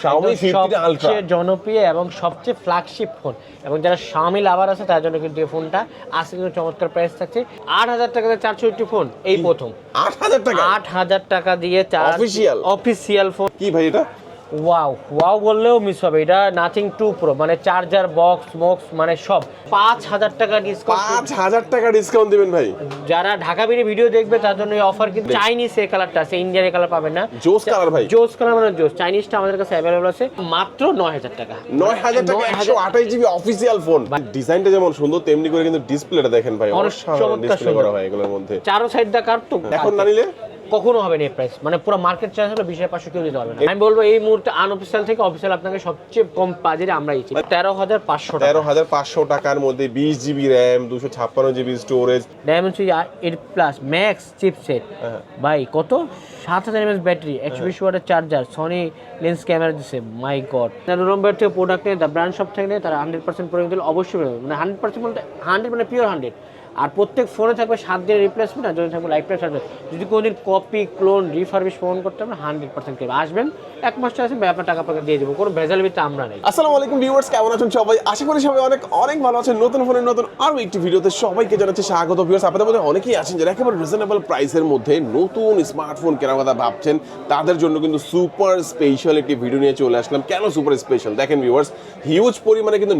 Xiaomi 50 Ultra সবচেয়ে জনপ্রিয় এবং সবচেয়ে ফ্ল্যাগশিপ ফোন, এবং যারা Xiaomi লাভার আছে তার জন্য কিন্তু এই ফোনটা আজকে কিন্তু চমৎকার প্রাইস থাকছে 8,000 টাকাতে 480 ফোন এই প্রথম। 8,000 টাকা 8,000 টাকা দিয়ে অফিসিয়াল ফোন। কি ভাই এটা? ওয়াও বললেও মিস হবে। এটা নাথিং 2 প্রো, মানে চার্জার বক্স মানে সব 5,000 টাকা ডিসকাউন্ট। 5,000 টাকা ডিসকাউন্ট দিবেন ভাই? যারা ঢাকা বিড়ি ভিডিও দেখবে তার জন্য এই অফার। কিন্তু চাইনিজ এই কালারটা আছে, ইন্ডিয়ান এই কালার পাবেন না। জোস কালার ভাই, জোস কালার মানে জোস। চাইনিজটা আমাদের কাছে অ্যাভেলেবল আছে মাত্র 9,000 টাকা। 9,000 টাকা 128 জিবি অফিসিয়াল ফোন। ডিজাইনটা যেমন সুন্দর তেমনি করে কিন্তু ডিসপ্লেটা দেখেন ভাই, অসাধারণ ডিসপ্লে করা হয় এগুলোর মধ্যে। চারো সাইড দা কার তো এখন না নিলে কখনো হবে না এই প্রাইস, মানে পুরো মার্কেট চার্জ হলো 20,500 কেউ দিতে পারবে না। আমি বলবো এই মুহূর্তে আনঅফিশিয়াল থেকে অফিশিয়াল আপনাকে সবচেয়ে কম বাজেটে আমরা দিচ্ছি 13,500 টাকা। 13,500 টাকার মধ্যে 20 GB RAM, 256 GB storage, Dimensity 8 plus max chipset ভাই, কত 7,000 mAh ব্যাটারি, 120 ওয়াটের চার্জার, সনি লেন্স ক্যামেরা দিছে। মাই গড, নভেম্বর থেকে প্রোডাক্ট নিয়ে দ্য ব্র্যান্ড শপ থেকে তারা 100% প্রোডাক্ট দিলে অবশ্যই মানে 100% বলতে 100 মানে পিওর 100। আর প্রত্যেক ফোনে থাকবে 7 দিনের রিপ্লেসমেন্ট, আর যদি থাকবে লাইফ টাইম সার্ভিস। যদি কোনোদিন কপি ক্লোন রিফারবিশ ফোন করতে হবে 100% কেউ আসবেন, এক মাস আসবেন ভাই, আপনার টাকা আপনাকে দিয়ে দেবো, কোনো ভেজাল ভিত্তি আমরা নেই। আসসালামু আলাইকুম ভিউয়ার্স, কেমন আছেন সবাই? আশা করি সবাই অনেক অনেক ভালো আছেন। নতুন ফোনের নতুন আরো একটি ভিডিওতে সবাইকে জানাচ্ছি স্বাগত। ভিউয়ার্স, আপনাদের মধ্যে অনেকেই আছেন যারা একেবারে রিজনেবল প্রাইসের মধ্যে নতুন স্মার্টফোন কেনার কথা ভাবছেন, তাদের জন্য কিন্তু সুপার স্পেশাল একটি ভিডিও নিয়ে চলে আসলাম। কেন সুপার স্পেশাল? দেখেন ভিউয়ার্স, হিউজ পরিমাণে কিন্তু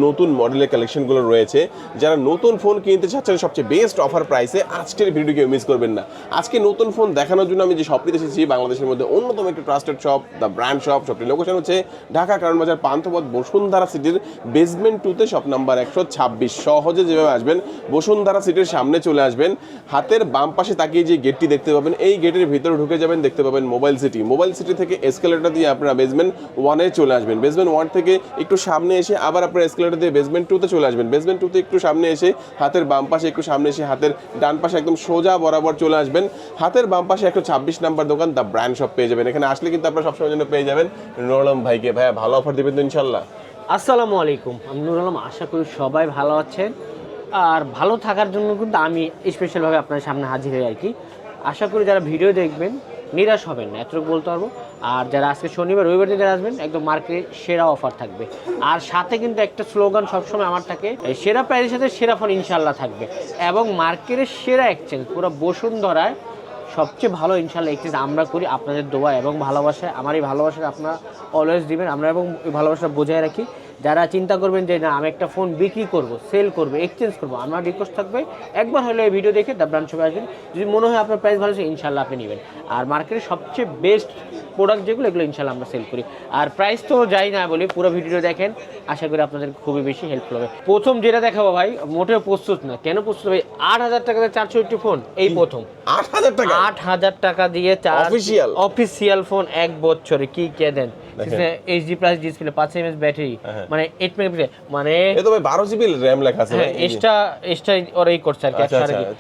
নতুন মডেলের কালেকশনগুলো রয়েছে। যারা নতুন ফোন কিনতে চাচ্ছেন সবচেয়ে বেস্ট অফার প্রাইসে, আজকের ভিডিও কেউ মিস করবেন না। আজকে নতুন ফোন দেখানোর জন্য আমি যে শপটিতে এসেছি, বাংলাদেশের মধ্যে অন্যতম একটি trusted shop, the brand shop. শপটির লোকেশন হচ্ছে ঢাকা কারণ বাজার পান্থপথ বসুন্ধরা সিটির বেসমেন্ট 2তে, শপ নাম্বার 126। সহজে যেভাবে আসবেন বসুন্ধরা সিটির সামনে চলে আসবেন, হাতের বাম পাশে তাকিয়ে যে গেটটি দেখতে পাবেন, এই গেটের ভিতরে ঢুকে যাবেন, দেখতে পাবেন মোবাইল সিটি থেকে এসকেলেটর দিয়ে আপনারা বেসমেন্ট 1-এ চলে আসবেন। বেসমেন্ট 1 থেকে একটু সামনে এসে আবার আপনারা এসকেলেটর দিয়ে বেসমেন্ট 2-তে চলে আসবেন। বেসমেন্ট 2-তে একটু সামনে এসে হাতের বাম পাশে একটু সামনে এসে হাতের ডান পাশে একদম সোজা বরাবর চলে আসবেন, হাতের বাম পাশে 126 নাম্বার দোকান দ্য ব্র্যান্ড শপ পেয়ে যাবেন। এখানে আসলে কিন্তু আপনারা সবসময় জন্য পেয়ে যাবেন নুর আলম ভাইকে। ভাইয়া ভালো অফার দিবেন তো ইনশাল্লাহ? আসসালামু আলাইকুম, আমি নুর আলম। আশা করি সবাই ভালো আছেন, আর ভালো থাকার জন্য কিন্তু আমি স্পেশালভাবে আপনার সামনে হাজির হই আর কি। আশা করি যারা ভিডিও দেখবেন নিরাশ হবেন না, এতটুকু বলতে পারবো। আর যারা আজকে শনিবার রবিবার দিন যারা আসবেন, একদম মার্কেটে সেরা অফার থাকবে। আর সাথে কিন্তু একটা স্লোগান সবসময় আমার থাকে, সেরা প্রাইসের সাথে সেরা ফোন ইনশাল্লাহ থাকবে, এবং মার্কেটের সেরা এক্সচেঞ্জ পুরো বসুন্ধরায় সবচেয়ে ভালো ইনশাল্লাহ এক্সচেঞ্জ আমরা করি। আপনাদের দোয়া এবং ভালোবাসায়, আমার এই ভালোবাসাটা আপনারা অলওয়েজ দিবেন, আমরা এবং এই ভালোবাসাটা বজায় রাখি। যারা চিন্তা করবেন যে না আমি একটা ফোন বিক্রি করব, সেল করব, এক্সচেঞ্জ করব, আমার রিকোয়েস্ট থাকবে একবার হলে এই ভিডিও দেখে দ্য ব্র্যান্ড শপে আসবেন। যদি মনে হয় আপনার প্রাইস ভালো আছে, ইনশাল্লাহ আপনি নেবেন। আর মার্কেটের সবচেয়ে বেস্ট প্রোডাক্ট যেগুলো, এগুলো ইনশাল্লাহ আমরা সেল করি। আর প্রাইস তো যাই না বলি, পুরো ভিডিও দেখেন, আশা করি আপনাদের খুবই বেশি হেল্পফুল হবে। প্রথম যেটা দেখাবো ভাই, মোটেও প্রস্তুত না। কেন প্রস্তুত ভাই? 8,000 টাকাতে 480 ফোন এই প্রথম। 8,000 টাকা 8,000 টাকা দিয়ে অফিসিয়াল ফোন, 1 বছরে কি কে দেন? HD plus display, 5 mAh battery, মানে 8 মেগাপিক্সেল, মানে এটা ভাই 12 জিবি র‍্যাম লেখা আছে। হ্যাঁ, এক্সট্রা ওরাই করছে আর কি।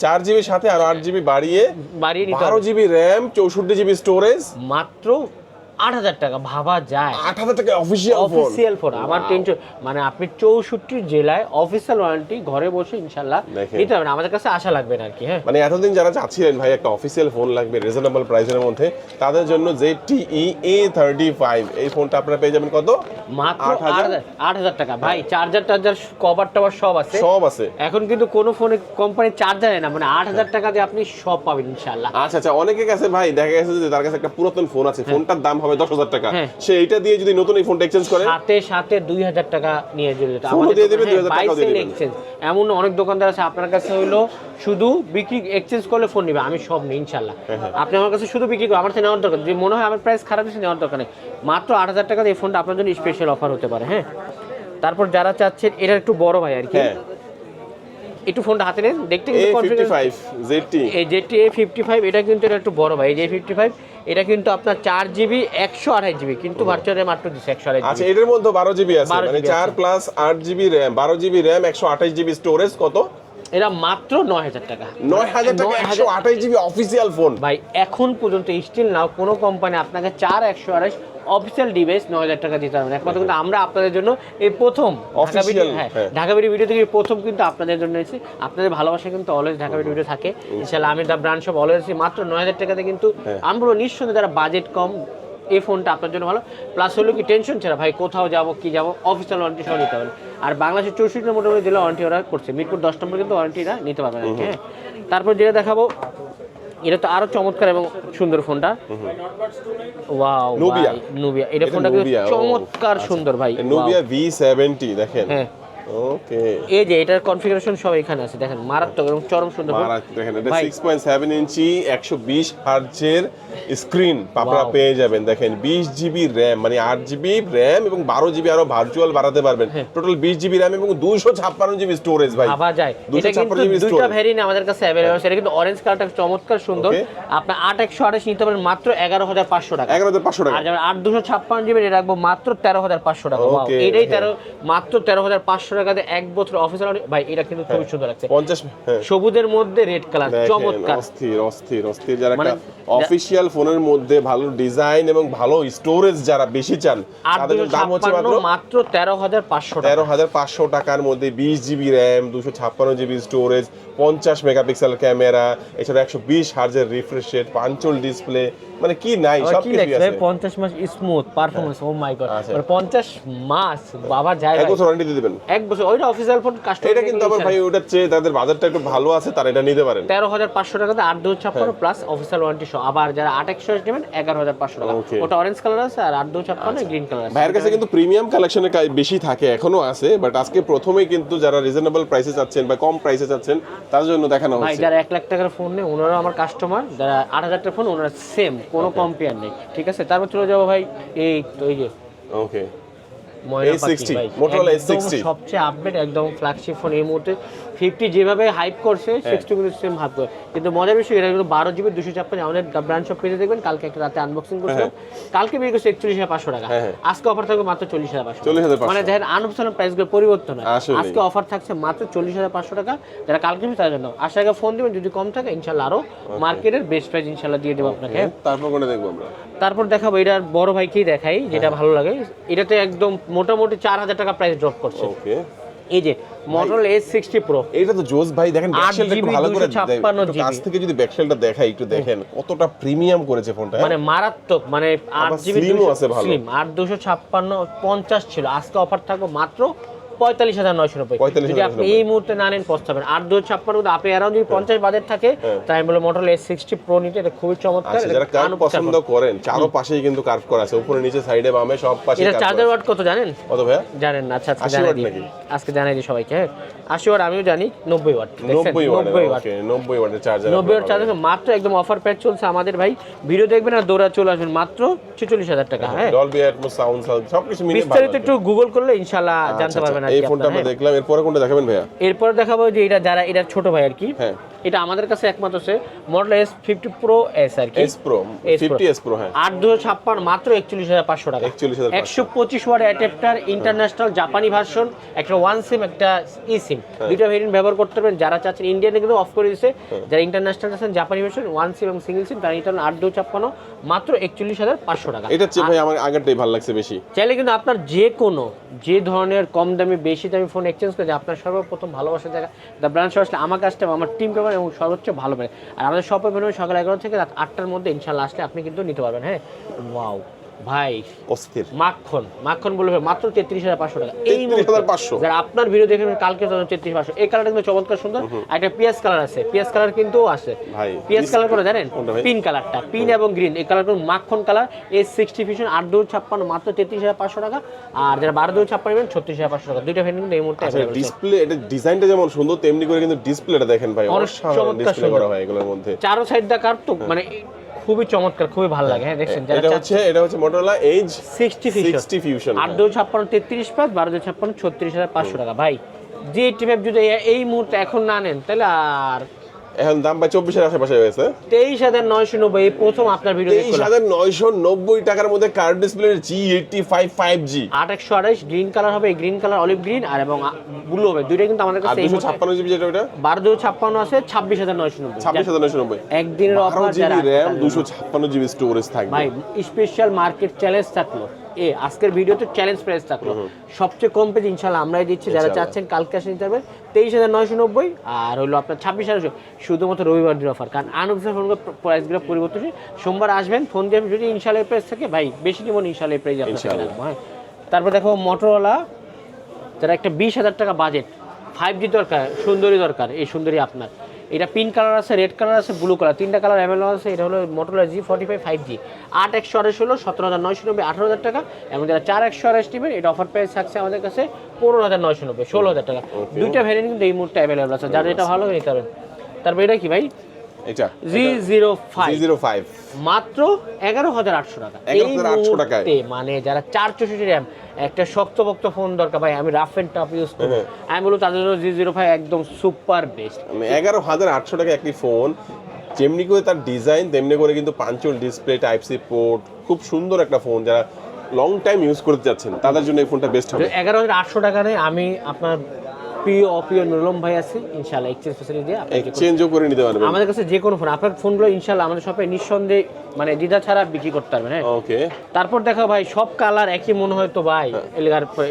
4 জিবি সাথে আর 8 জিবি বাড়িয়ে নিতে 12 জিবি র‍্যাম, 64 জিবি স্টোরেজ, মাত্র 8,000 টাকা। ভাবা যায় 8,000 টাকা অফিসিয়াল ফোন। আমার টেনশন, মানে আপনি 64 জেলায় অফিসিয়াল ওয়ারেন্টি ঘরে বসে ইনশাআল্লাহ নিতে পারবেন, আমাদের কাছে আশা লাগবে না আর কি। হ্যাঁ, মানে এতদিন যারা চাচ্ছিলেন ভাই একটা অফিসিয়াল ফোন লাগবে রিজনেবল প্রাইসের মধ্যে, তাদের জন্য ZTE A35 এই ফোনটা আপনারা পেয়ে যাবেন কত? মাত্র 8,000 টাকা। ভাই চার্জার কভার টাওয়ার সব আছে। এখন কিন্তু কোনো ফোনে কোম্পানি চার্জার না, মানে 8,000 টাকা দিয়ে আপনি সব পাবেন ইনশাআল্লাহ। আচ্ছা, অনেকের কাছে ভাই দেখা গেছে যে তার কাছে একটা পুরাতন ফোন আছে, ফোনটার দাম হবে 10,000 টাকা, সে এটা দিয়ে যদি নতুন এই ফোনটা এক্সচেঞ্জ করে সাথে 2,000 টাকা নিয়ে চলে যেতে আমাদের দিয়ে দিবেন, 2,000 টাকা দিয়ে দিবেন। এক্সচেঞ্জ এমন অনেক দোকানদার আছে, আপনার কাছে হইলো শুধু বিক্রি, এক্সচেঞ্জ করলে ফোন নিবে, আমি সব নেই ইনশাআল্লাহ। আপনি আমার কাছে শুধু বিক্রি করুন, আমার থেকে নেওয়ার দরকার, যদি মনে হয় আমার প্রাইস খারাপ আছে নেওয়ার দরকার নেই। মাত্র 8,000 টাকা দিয়ে এই ফোনটা আপনার জন্য স্পেশাল অফার হতে পারে। হ্যাঁ, তারপর যারা চাচ্ছেন এটা একটু বড় ভাই আর কি, একটু ফোনটা হাতে নেন, দেখতে কিন্তু A55 ZTE, এই ZTE A55 এটা কিন্তু এটা একটু বড় ভাই। এই যে A55 এটা কিন্তু আপনার 4 জিবি 128 জিবি, কিন্তু ভার্চুয়াল র‍্যাম মাত্র 128 জিবি। আচ্ছা, এর মধ্যে 12 জিবি আছে, মানে 4 plus 8 GB RAM, 12 GB RAM, 128 GB storage. কত? এটা মাত্র 9,000 টাকা। 9,000 টাকা 128 জিবি অফিসিয়াল ফোন। ভাই এখন পর্যন্ত স্টিল নাও কোনো কোম্পানি আপনাকে 4/128 অফিসিয়াল ডিভাইস 9,000 টাকা দিতে পারবেন। একমাত্র কিন্তু আমরা আপনাদের জন্য এই প্রথম ঢাকা ভিডিও থেকে প্রথম কিন্তু আপনাদের জন্য এসেছি। আপনাদের ভালোবাসা কিন্তু অলওয়েজ ঢাকা ভিডিও থাকে ইনশাআল্লাহ। আমি দ্য ব্র্যান্ড শপ অলওয়েজ মাত্র 9,000 টাকাতে কিন্তু আমরা বলবো নিঃসন্দেহে যারা বাজেট কম, এই ফোনটা আপনার জন্য ভালো। প্লাস হলো কি টেনশন ছাড়া ভাই কোথাও যাবো কি যাবো অফিসিয়াল ওয়ারেন্টি সহ নিতে পারবেন। আর বাংলাদেশের 64 নম্বর জেলা ওয়ারেন্টি ওরা করছে, মিরপুর 10 নম্বর কিন্তু ওয়ারেন্টিটা নিতে পারবেন আর কি, হ্যাঁ। তারপর যেটা দেখাবো এটা তো আরো চমৎকার এবং সুন্দর ফোনটা, ওয়াও Nubia। নুবিয়া, এটা ফোনটা কিন্তু Nubia, চমৎকার সুন্দর ভাই, Nubia V70 দেখেন। হ্যাঁ ওকে, এই যে এটার কনফিগারেশন সব এখানে আছে দেখেন, মারাত্মক এবং চরম সুন্দর ফোন। দেখেন এটা ভাই 6.7 ইঞ্চি 120 হার্টজের স্ক্রিন আপনারা পেয়ে যাবেন। দেখেন 20 জিবি র্যাম, মানে 8 জিবি র্যাম এবং 12 জিবি আরো ভার্চুয়াল বাড়াতে পারবেন। টোটাল 20 জিবি র্যাম এবং 256 জিবি স্টোরেজ ভাই, ভাবা যায়। এটা কিন্তু 256 জিবি দুইটা স্টোরেজ। ভ্যারিয়েন্ট আমাদের কাছে अवेलेबल আছে। এটা কিন্তু অরেঞ্জ কালারটা চমৎকার সুন্দর। আপনি 8128 নিতে পারেন মাত্র 11500 টাকা, 11500 টাকা। আর যেমন 8256 জিবি এটা রাখবো মাত্র 13500 টাকা। ওয়াও, Okay, এটাই মাত্র 13500 টাকাতে এক বছর অফিসিয়াল ভাই। এটা কিন্তু খুবই সুন্দর লাগছে, 50 সবুজের মধ্যে রেড কালার, চমৎকার অস্থির অস্থির অস্থির। যারা মানে একটা অফিশিয়াল ফোনের মধ্যে ভালো ডিজাইন এবং ভালো স্টোরেজ যারা বেশি চান, তাদের দাম হচ্ছে 8256 মাত্র 13500 টাকা। 13500 টাকার মধ্যে 20 GB RAM, 256 GB storage, 50 megapixel camera, এছাড়া 120 হার্জের রিফ্রেশ রেট, পাঞ্চল ডিসপ্লে, মানে কি নাই সব কি কিছু লাগছে আছে। 50 মাস স্মুথ পারফরম্যান্স, ও মাই গড, মানে 50 মাস বাবা যায় এক ভাই। বছর ওয়ারেন্টি দিয়ে দিবেন। এক বছর, ওইটা অফিসিয়াল ফোন কাস্টমার। এটা কিন্তু আবার ভাই ওটার চেয়ে তাদের বাজারটা একটু ভালো আছে, তারা এটা নিতে পারেন 13500 টাকাতে 8256 প্লাস অফিসিয়াল ওয়ারেন্টি সহ। আবার যারা 8128 নেবেন 11500 টাকা। Okay। ওটা অরেঞ্জ কালার আছে আর 8256 গ্রিন কালার আছে। ভাইয়ের কাছে কিন্তু প্রিমিয়াম কালেকশনের বেশি থাকে, এখনো আছে, বাট আজকে প্রথমেই কিন্তু যারা রিজনেবল প্রাইসে চাচ্ছেন বা কম প্রাইসে চাচ্ছেন তার জন্য দেখানো ভাই হচ্ছে। যারা 1 লাখ টাকার ফোন নেয় ওনারা আমার কাস্টমার, যারা 8000 টাকার ফোন ওনারা সেম, কোনো কম্পেয়ার নেই, ঠিক আছে। তারপর চলে যাবো ভাই এই তো এই যে ওকে ময়না পাখি A60, ভাই, Motorola একদম A60 সবচেয়ে আপডেট একদম ফ্ল্যাগশিপ ফোন এই মুহূর্তে। 50 যেভাবে হাইপ করছে 60 কিন্তু সেম হাইপ করে, কিন্তু মজার বিষয় এটা কিন্তু 12 জিবি 256। আমাদের ব্রাঞ্চ শপ পেজে দেখবেন, কালকে একটা রাতে আনবক্সিং করছিলাম, কালকে বের করছে 41500 টাকা, আজকে অফার থাকবে মাত্র 40500। 40500 মানে দেখেন আনবক্সিং প্রাইসগুলো পরিবর্তন হয়, আসলেই। আজকে অফার থাকছে মাত্র 40500 টাকা। যারা কালকে তার জন্য আশা আগে ফোন দিবেন, যদি কম থাকে ইনশাআল্লাহ আরো মার্কেটের বেস্ট প্রাইস ইনশাআল্লাহ দিয়ে দেব আপনাকে। তারপর কোনটা দেখবো আমরা? তারপর দেখাবো এটার বড় ভাইকেই দেখাই, যেটা ভালো লাগে। এটাতে একদম মোটামুটি 4000 টাকা প্রাইস ড্রপ করছে। ওকে, এই যে Motorola A60 Pro, এটা তো জোস ভাই। দেখেন 8 ব্যাকশেলটা একটু GB ভালো করে 256 একটু কাছ থেকে যদি ব্যাকশেলটা দেখাই, একটু দেখেন কতটা প্রিমিয়াম করেছে ফোনটা। মানে মারাত্মক, মানে 8 আবার জিবি slim ও আছে ভালো। স্লিম, 8256 50 ছিল, আজকে অফার থাকবে মাত্র 45990। 45,990 যদি আপনি এই মুহূর্তে না নেন পস্তাবেন। 8256 মধ্যে আপনি অ্যারাউন্ড যদি 50 বাজেট থাকে, তাই আমি বলবো Motorola A60 Pro নিতে, এটা খুবই চমৎকার। আচ্ছা, যারা কার্ভ পছন্দ করেন, চারো পাশেই কিন্তু কার্ভ করা আছে, উপরে নিচে সাইডে বামে সব পাশে। এটা চার্জার ওয়াট কত জানেন? কত ভাইয়া? জানেন না? আচ্ছা আজকে 80 জানাই ওয়াট দিই, নাকি? আজকে জানাই দিই সবাইকে। হ্যাঁ 80 ওয়াট আমিও জানি, 90 ওয়াট। 90 ওয়াট। 90 ওয়াট, ওকে, 90 ওয়াটের চার্জার। 90 ওয়াট চার্জার মাত্র একদম অফার প্যাক চলছে আমাদের ভাই। ভিডিও দেখবেন আর দৌড়া চলে আসবেন মাত্র 44000 টাকা। হ্যাঁ ডলবি অ্যাটমস সাউন্ড সবকিছু মিলিয়ে বিস্তারিত একটু গুগল করলে ইনশাআল্লাহ জানতে পারবেন আর এই কি ফোনটা আমরা আপনারা। দেখলাম, এরপরে কোনটা দেখাবেন ভাইয়া? এরপর দেখাবো যে এটা যারা এটা ছোট ভাই আর কি, হ্যাঁ এটা আমাদের কাছে একমাত্র আছে Motorola S50 Pro S আর কি, S Pro, 50S Pro। হ্যাঁ 8256 মাত্র 41500 টাকা। 41500 125 ওয়াট অ্যাডাপ্টার, ইন্টারন্যাশনাল জাপানি ভার্সন, একটা ওয়ান সিম একটা ই সিম, দুইটা ভেরিয়েন্ট ব্যবহার করতে পারবেন। যারা চাচ্ছেন ইন্ডিয়ানে কিন্তু অফ করে দিয়েছে, যারা ইন্টারন্যাশনাল আছেন জাপানি ভার্সন ওয়ান সিম এবং সিঙ্গেল সিম, তারা ইন্টারনাল 8256 মাত্র 41500 টাকা। এটা হচ্ছে ভাই আমার আগেরটাই ভালো লাগছে বেশি। চাইলে কিন্তু আপনার যে ধরনের কম দামি বেশি দামি ফোন এক্সচেঞ্জ করে আপনার সর্বপ্রথম ভালোবাসার জায়গা দ্য ব্রাঞ্চ আসলে আমার কাছটা আমার টিম পেপার এবং সর্বোচ্চ ভালো পারে। আর আমাদের শপে বেরোবে সকাল 11 থেকে রাত 8টার মধ্যে ইনশাআল্লাহ আসলে আপনি কিন্তু নিতে পারবেন। হ্যাঁ ওয়াও ভাই, অস্থির মাখন বলবে মাত্র 33500 টাকা। এই 33500 যারা আপনার ভিডিও দেখেন কালকে 33500। এই কালারটা কিন্তু চমৎকার সুন্দর। একটা পিএস কালার আছে, পিএস কালার কিন্তু আছে ভাই। পিএস কালার করে জানেন, কোনটা ভাই? পিন কালারটা, পিন এবং গ্রিন, এই কালার কিন্তু মাখন কালার। S60 Fusion 8256 মাত্র 33500 টাকা। আর যারা 12256 নেবেন 36500 টাকা। দুইটা ভেরিয়েন্ট কিন্তু এই মুহূর্তে আচ্ছা, available আছে। ডিসপ্লে এটা ডিজাইনটা যেমন সুন্দর, তেমনি করে কিন্তু ডিসপ্লেটা দেখেন ভাই, অসাধারণ ডিসপ্লে করা হয় এগুলোর মধ্যে। চারো সাইড দা কার্ভ তো মানে খুবই চমৎকার, খুবই ভালো লাগে। হ্যাঁ দেখছেন যারা এটা হচ্ছে Motorola Edge 60 Fusion 8256 33 প্লাস 12256 36500 টাকা। ভাই যে টিপে যদি এই মুহূর্তে এখন না নেন তাহলে আর এখন দাম ভাই 24 এর আশেপাশে হয়েছে। 23990 এই প্রথম আপনার ভিডিও দেখলাম। 23990 টাকার মধ্যে কার্ভ ডিসপ্লের G85 5G 8128 গ্রিন কালার হবে, গ্রিন কালার অলিভ গ্রিন আর এবং ব্লু হবে। দুইটাই কিন্তু আমাদের আর কাছে 256 জিবি যেটা ওটা 12256 আছে 26990। 26990 একদিনের offer 12 GB RAM 256 GB storage থাকবে ভাই। স্পেশাল মার্কেট চ্যালেঞ্জ থাকলো আজকের ভিডিওতে চ্যালেঞ্জ প্রাইস থাকলো, সবচেয়ে কম পেজ ইনশাল্লাহ আমরাই দিচ্ছি। যারা চাচ্ছেন কালকে আসে নিতে পারবেন 23,990, আর হলো আপনার 26,990 শুধুমাত্র রবিবার দিন অফার, কারণ আনঅফিসিয়াল ফোন প্রাইসগুলো পরিবর্তনশীল। সোমবার আসবেন, ফোন দিয়ে যদি ইনশাল্লাহ প্রাইস থাকে ভাই বেশি নিব না, ইনশাল্লাহ প্রাইস আপনার রাখবো। হ্যাঁ, তারপর দেখো মোটরোলা, যারা একটা 20,000 টাকা বাজেট, 5G দরকার, সুন্দরী দরকার, এই সুন্দরী আপনার। এটা পিঙ্ক কালার আছে, রেড কালার আছে, ব্লু কালার, 3টা কালার অ্যাভেলেবল আছে। এটা হলো মোটরোলা G45 5G 8/128 হলো 17,990, 18,000 টাকা। এবং যারা 4/128 নেবেন, এটা অফার প্রাইস থাকছে আমাদের কাছে 15,990, 16,000 টাকা। দুইটা ভ্যারিয়েন্ট কিন্তু এই মুহূর্তে অ্যাভেলেবল আছে, যার যেটা ভালো নিতে পারবেন। তারপর এটা কি ভাই, এটা G05 মাত্র 11,800 টাকা। 11,800 টাকায়, মানে যারা 464 RAM একটা শক্তপোক্ত ফোন দরকার ভাই, আমি রাফ এন্ড টাফ ইউজ করি, আমি বলবো তাদের জন্য G05 একদম সুপার বেস্ট। 11,800 টাকা একটি ফোন, যেমনি করে তার ডিজাইন তেমনি করে কিন্তু punch hole display, type C port, খুব সুন্দর একটা ফোন। যারা লং টাইম ইউজ করতে যাচ্ছেন তাদের জন্য এই ফোনটা বেস্ট হবে। 11,800 টাকা নেই, আমি আপনার প্রিয় নুরুলম ভাই আছে, ইনশাআল্লাহ এক্সচেঞ্জ ফ্যাসিলিটি দিয়ে এক্সচেঞ্জও করে নিতে পারবেন আমাদের কাছে। যে কোনো ফোন, আপনার ফোনগুলো ইনশাআল্লাহ আমাদের শপে নিঃসন্দেহে মানে দ্বিধা ছাড়া বিক্রি করতে পারবেন। হ্যাঁ, ওকে। তারপর দেখো ভাই, সব কালার একই মনে হয় তো ভাই,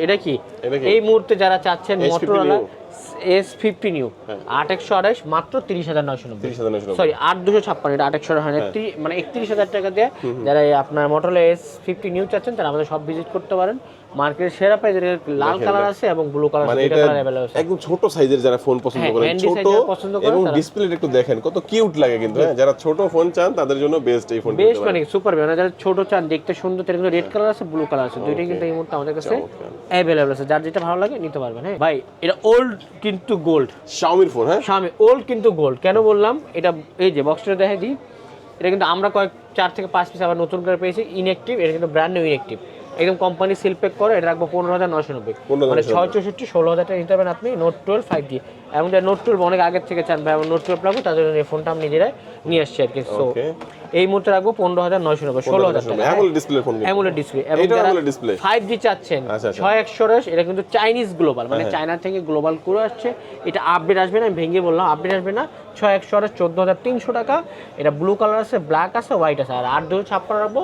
এটা কি এই মুহূর্তে যারা চাচ্ছেন মোটরোলা S50 নিউ 8/128 মাত্র 30,990, সরি 8,256, এটা 8/128 হয় না, মানে 31,000 টাকা দিয়ে যারা আপনার মোটরোলা S50 নিউ চাচ্ছেন তারা আমাদের সব ভিজিট করতে পারেন। মার্কেটের সেরা প্রাইসের লাল কালার আছে এবং ব্লু কালার আছে, দুটো কালার अवेलेबल আছে। একদম ছোট সাইজের যারা ফোন পছন্দ করেন, ছোট এবং ডিসপ্লেটা একটু দেখেন কত কিউট লাগে কিন্তু। হ্যাঁ, যারা ছোট ফোন চান তাদের জন্য বেস্ট এই ফোনটা, বেস্ট মানে সুপার। মানে যারা ছোট চান, দেখতে সুন্দর, তাদের কিন্তু রেড কালার আছে, ব্লু কালার আছে, দুইটাই কিন্তু এই মুহূর্তে আমাদের কাছে अवेलेबल আছে। যার যেটা ভালো লাগে নিতে পারবেন। হ্যাঁ ভাই, এটা ওল্ড কিন্তু গোল্ড, Xiaomi ফোন। হ্যাঁ, Xiaomi ওল্ড কিন্তু গোল্ড। কেন বললাম এটা, এই যে বক্সটা দেখাই দিই, এটা কিন্তু আমরা কয়েক 4 থেকে 5 পিস আবার নতুন করে পেয়েছি ইনঅ্যাক্টিভ। এটা কিন্তু ব্র্যান্ড নিউ ইনঅ্যাক্টিভ, একদম কোম্পানি সিল প্যাক করে। এটা রাখবো 15,990, মানে 664, 16,000 টাকা নিতে পারবেন আপনি। নোট 12 5G, এবং যারা নোট 12 অনেক আগের থেকে চান ভাই নোট 12 লাগবে, তাদের জন্য এই ফোনটা আমি নিজেরাই নিয়ে আসছি আর কি। সো এই মুহূর্তে রাখবো 15,990, 16,000 টাকা AMOLED display phone, AMOLED display. এবং যারা 5G চাচ্ছেন 6/128, এটা কিন্তু চাইনিজ গ্লোবাল, মানে চায়না থেকে গ্লোবাল করে আসছে। এটা আপডেট আসবে না, আমি ভেঙে বললাম আপডেট আসবে না। 6/128 14,300 টাকা। এটা ব্লু কালার আছে, ব্ল্যাক আছে, হোয়াইট আছে। আর 8,256 রাখবো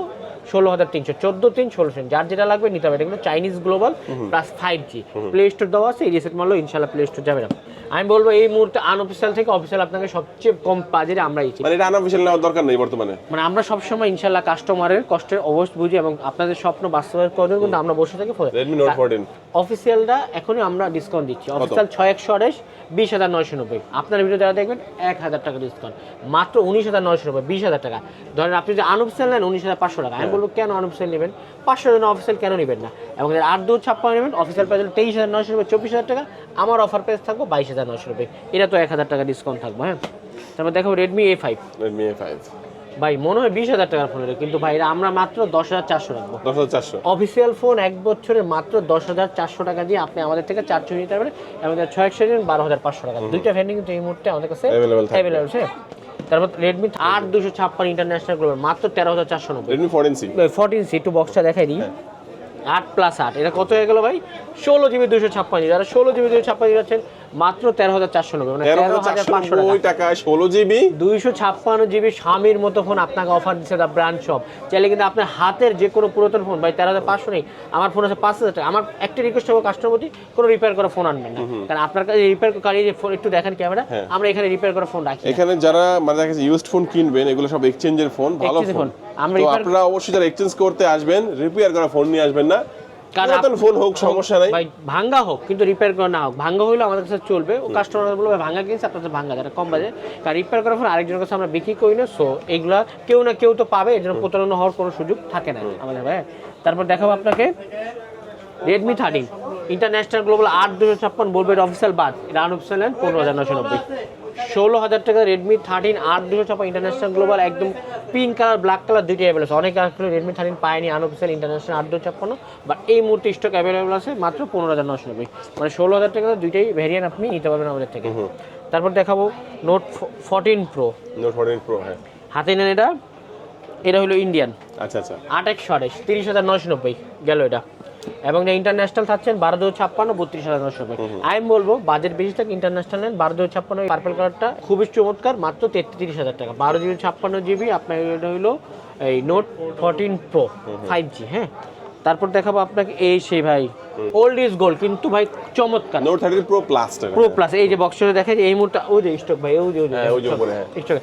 16,300, 14,300, 16,000, যার যেটা লাগবে নিতে হবে। এটা কিন্তু Chinese global plus 5G। Play store দেওয়া আছে, এই রিসেট মারলো ইনশাআল্লাহ প্লে স্টোর যাবে না। আমি বলবো এই মুহূর্তে আনঅফিসিয়াল থেকে অফিসিয়াল আপনাকে সবচেয়ে কম বাজেটে আমরা দিচ্ছি। মানে এটা আনঅফিসিয়াল নেওয়ার দরকার নেই বর্তমানে, মানে আমরা সবসময় ইনশাআল্লাহ কাস্টমারের কষ্টের অবস্থা বুঝি এবং আপনাদের স্বপ্ন বাস্তবায়ন করার জন্য কিন্তু আমরা বসে থাকি। Redmi Note 14 অফিসিয়ালটা এখনই আমরা ডিসকাউন্ট দিচ্ছি। অফিসিয়াল 6/128 20,990, আপনার ভিডিও যারা দেখবেন 1,000 টাকা ডিসকাউন্ট, মাত্র 19,990, 20,000 টাকা। ধরেন আপনি যদি আনঅফিসিয়াল নেন 19,500 টাকা। আমি বলবো কেন আনঅফিসিয়াল নেবেন, 500 জন অফিসিয়াল কেন নেবেন না? এবং 8,256 নেবেন, অফিসিয়াল প্রাইস 23,990, 24,000 টাকা। আমার অফার প্রাইস থাকবো 22,990, এটা তো 1,000 টাকা ডিসকাউন্ট থাকবো। হ্যাঁ, তারপর দেখো Redmi A5। ভাই মনে হয় 20,000 টাকার ফোন, কিন্তু ভাই আমরা মাত্র 10,400 রাখবো। 10,400 অফিসিয়াল ফোন 1 বছরের মাত্র 10,400 টাকা দিয়ে আপনি আমাদের থেকে 4 নিতে পারবেন। এবং 6/128 12,500 টাকা। দুইটা ভ্যারিয়েন্ট কিন্তু এই মুহূর্তে আমাদের কাছে अवेलेबल আছে। তারপর Redmi 8/256 ইন্টারন্যাশনাল গ্লোবাল মাত্র 13,490। Redmi 14C, 14C একটু বক্সটা দেখাই দিই। 8+8 এটা কত হয়ে গেল ভাই? 16GB 256। যারা 16GB 256 যাচ্ছেন মাত্র 13,490, মানে 13,500 টাকা। 16GB 256GB স্বামীর মতো ফোন আপনাকে অফার দিচ্ছে দা ব্র্যান্ড শপ। চাইলে কিন্তু আপনার হাতের যে কোনো পুরাতন ফোন ভাই 13,500 নেই, আমার ফোন আছে 5,000 টাকা। আমার একটা রিকোয়েস্ট হবে কাস্টমার প্রতি, কোনো রিপেয়ার করা ফোন আনবেন না, কারণ আপনার কাছে রিপেয়ার কারি যে ফোন একটু দেখেন ক্যামেরা, আমরা এখানে রিপেয়ার করা ফোন রাখি। এখানে যারা মানে দেখা ইউজড ফোন কিনবেন, এগুলো সব এক্সচেঞ্জের ফোন, ভালো ফোন। আপনারা অবশ্যই যারা এক্সচেঞ্জ করতে আসবেন, রিপেয়ার করা ফোন নিয়ে আসবেন না। কারণ ফোন হোক সমস্যা নাই ভাই, ভাঙা হোক কিন্তু রিপেয়ার করা না হোক। ভাঙা হইলে আমাদের কাছে চলবে, ও কাস্টমার বলবে ভাঙা কিনছে আপনাদের ভাঙা, যেটা কম বাজে। কারণ রিপেয়ার করার ফোন আরেকজনের কাছে আমরা বিক্রি করি না। সো এগুলা কেউ না কেউ তো পাবে, এর জন্য প্রতারণা হওয়ার কোনো সুযোগ থাকে না আমাদের ভাই। তারপর দেখাবো আপনাকে Redmi 13 ইন্টারন্যাশনাল গ্লোবাল 8/256, বলবে এটা অফিসিয়াল বাদ, এটা আনঅফিসিয়াল নেন 15,990। 16,000 টাকা Redmi 13 8/256 ইন্টারন্যাশনাল গ্লোবাল, একদম পিঙ্ক কালার ব্ল্যাক কালার দুইটাই অ্যাভেলেবল আছে। অনেক আসলে Redmi 13 পায়নি আনঅফিসিয়াল ইন্টারন্যাশনাল 8/256, বাট এই মুহূর্তে স্টক অ্যাভেলেবল আছে মাত্র 15,990, মানে 16,000 টাকা দুইটাই ভ্যারিয়েন্ট আপনি নিতে পারবেন আমাদের থেকে। তারপর দেখাবো Note 14 Pro। হ্যাঁ, হাতে নেন এটা, এটা হলো ইন্ডিয়ান। আচ্ছা 8/128 30,990 গেল এটা। এবং যে ইন্টারন্যাশনাল থাকছেন 12,256 32,990। আমি বলবো বাজেট বেশি থাকে ইন্টারন্যাশনাল নেন। 12,256 পার্পল কালারটা খুবই চমৎকার, মাত্র 33,000 টাকা। 12GB 56GB আপনার এটা হলো এই Note 14 Pro 5G। হ্যাঁ, তারপর দেখাবো আপনাকে এই সেই ভাই ওল্ড ইজ গোল্ড কিন্তু ভাই চমৎকার note 30 pro plus pro plus. এই যে বক্সটা দেখে এই মুহূর্তে ওই যে স্টক ভাই ওই যে উপরে, হ্যাঁ। স্টক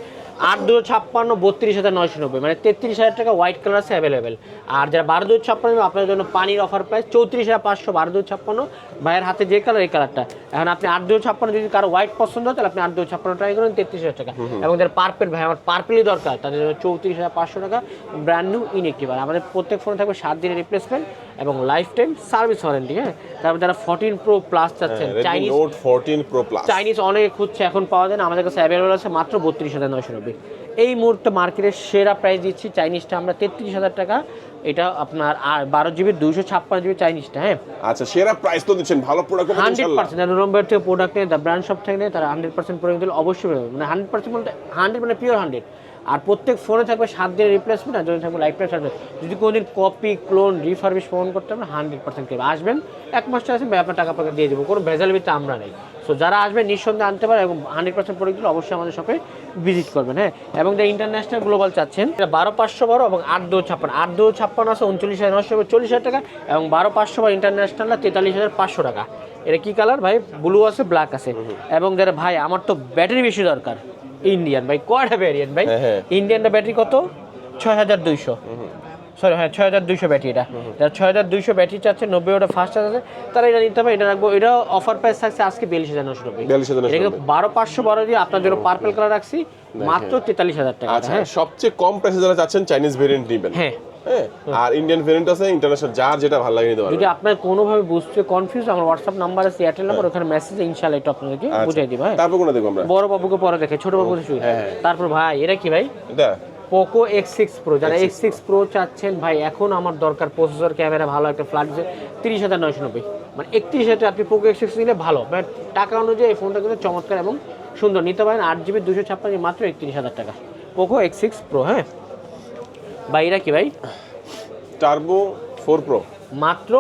8-2-56 32,990 মানে 33,000 টাকা হোয়াইট কালার আছে অ্যাভেলেবেল। আর যারা 12-2-56 আপনার জন্য পানির অফার প্রাইস 34,500 12-2-56 ভাইয়ের হাতে যে কালার এই কালারটা। এখন আপনি 8-2-56 যদি কারো হোয়াইট পছন্দ হয় তাহলে আপনি 8-2-56 ট্রাই করেন 33,000 টাকা। এবং যারা পার্পেল ভাই আমার পার্পেলই দরকার তাদের জন্য 34,500 টাকা ব্র্যান্ড নিউ ইনএক্টিভ। আর আমাদের প্রত্যেক ফোনে থাকবে 7 দিনের রিপ্লেসমেন্ট এবং লাইফ টাইম সার্ভিস ওয়ারেন্টি। হ্যাঁ, তারপর যারা 14 প্রো প্লাস চাচ্ছেন Chinese note 14 pro plus Chinese অনেকে খুঁজছে এখন পাওয়া যায় না, আমাদের কাছে অ্যাভেলেবল আছে মাত্র 32,990। এই মুহূর্তে মার্কেটের সেরা প্রাইস দিচ্ছি চাইনিজটা আমরা 33,000 টাকা। এটা আপনার আর 12GB 256GB চাইনিজটা। হ্যাঁ আচ্ছা, সেরা প্রাইস তো দিচ্ছেন, ভালো প্রোডাক্ট পাবেন ইনশাআল্লাহ। 100% নভেম্বর থেকে প্রোডাক্ট নিয়ে দ্য ব্র্যান্ড শপ থেকে নিয়ে তারা 100% প্রোডাক্ট দিলে অবশ্যই পাবে। মানে 100% বলতে 100 মানে পিওর 100। আর প্রত্যেক ফোনে থাকবে 7 দিনের রিপ্লেসমেন্ট আর যদি থাকবে লাইফ টাইম সার্ভিস। যদি কোনোদিন কপি ক্লোন রিফারবিশ ফোন করতে হবে 100% দেবে। আসবেন 1 মাস আসবেন ভাই আপনার টাকা আপনাকে দিয়ে দেবো, কোনো ভেজাল ভিত্তি আমরা নেই। সো যারা আসবেন নিঃসন্দেহে আনতে পারে এবং 100% প্রোডাক্ট দিলে অবশ্যই আমাদের শপে ভিজিট করবেন। হ্যাঁ, এবং যে ইন্টারন্যাশনাল গ্লোবাল চাচ্ছেন এটা 12,512 এবং 8-2-56 8-2-56 আছে 39,940 40,000 টাকা এবং 12,512 ইন্টারন্যাশনালটা 43,500 টাকা। এটা কি কালার ভাই? ব্লু আছে ব্ল্যাক আছে। এবং যারা ভাই আমার তো ব্যাটারি বেশি দরকার ইন্ডিয়ান ভাই কয়টা ভ্যারিয়েন্ট ভাই? ইন্ডিয়ানটা ব্যাটারি কত 6,200 সরি হ্যাঁ 6,200 ব্যাটারি। এটা যারা 6,200 ব্যাটারি চাচ্ছে 90 ওটা ফাস্ট চার্জ আছে তারা এটা নিতে হবে। এটা রাখবো, এটা অফার প্রাইস থাকছে আজকে 42,990। এটা 12,512 দিয়ে আপনার জন্য পার্পল কালার রাখছি মাত্র 43,000 টাকা। আচ্ছা, সবচেয়ে কম প্রাইসে যারা চাচ্ছেন চাইনিজ ভেরিয়েন্ট নেবেন। হ্যাঁ, আর ইন্ডিয়ান ভেরিয়েন্ট আছে, ইন্টারন্যাশনাল যার যেটা ভালো লাগে নিতে পারবেন। যদি আপনার কোনোভাবে বুঝতে কনফিউজ আমার হোয়াটসঅ্যাপ নাম্বার আছে এয়ারটেল নাম্বার, ওখানে মেসেজে ইনশাআল্লাহ একটু আপনাদেরকে বুঝিয়ে দিব। হ্যাঁ, তারপর কোনটা দেখব আমরা? বড় বাবুকে পরে দেখে ছোট বাবুকে শুই। তারপর ভাই এটা কি ভাই? এটা পোকো X6 Pro। যারা X6 Pro চাচ্ছেন ভাই এখন আমার দরকার প্রসেসর ক্যামেরা ভালো একটা ফ্ল্যাট 30,990 মানে 31,000 আপনি পোকো X6 নিলে ভালো বাট টাকা অনুযায়ী এই ফোনটা কিন্তু চমৎকার এবং সুন্দর নিতে পারেন। 8GB 256 মাত্র 31,000 টাকা পোকো X6 Pro। হ্যাঁ ভাই এটা কি ভাই? টার্বো 4 প্রো মাত্র